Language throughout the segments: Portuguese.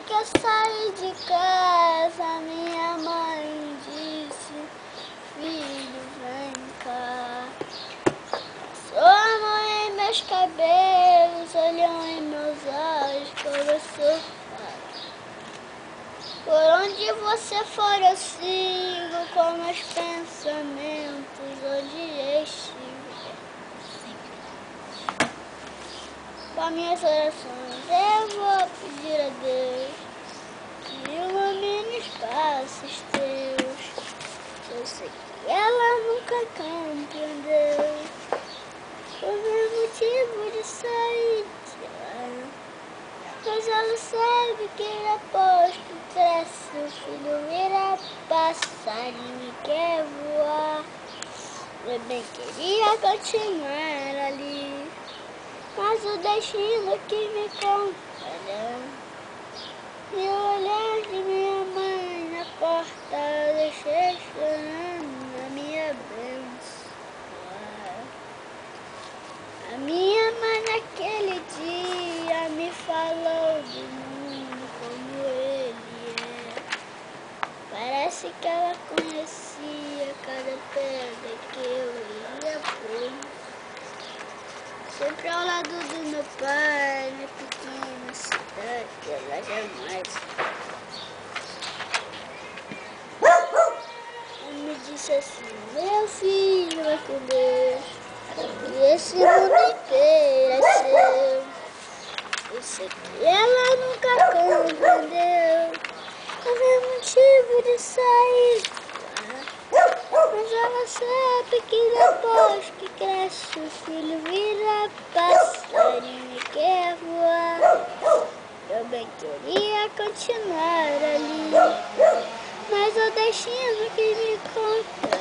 que eu saí de casa, minha mãe disse: filho, vem cá. Passou a mão em meus cabelos, olhou em meus olhos, começou a falar. Por onde você for eu sigo, com meus pensamentos, onde estiver. Com minhas orações eu vou pedir a Deus que ilumine os passos teus. Eu sei que ela nunca compreendeu o meu motivo de sair de lá, mas ela sabe que depois que cresce o filho vira passarinho e quer voar. Eu bem queria continuar ali, mas o destino que me contra e o olhar de minha mãe na porta eu deixei chorando a minha bênção. A minha mãe naquele dia me falou do mundo como ele é. Parece que ela conhecia cada pedra que eu ia pôr. Sempre ao lado do meu pai, na pequena cidade, ela jamais. Ela me disse assim: meu filho, vai com Deus, e esse mundo inteiro é seu. Eu sei que ela nunca compreendeu o meu motivo de sair de lá, mas ela sabe que depois que cresce o filho vira passarinho e quer voar. Eu bem queria continuar ali, mas o destino que me contra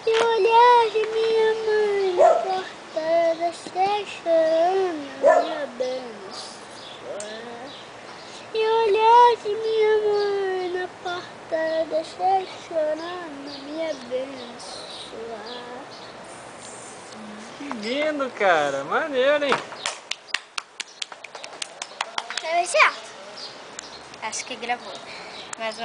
e o olhar de minha mãe na porta eu deixei chorando a minha bênção. E o olhar de minha mãe na porta eu deixei chorando a minha bênção. Que lindo, cara. Maneiro, hein? Tá certo? Acho que gravou. Mas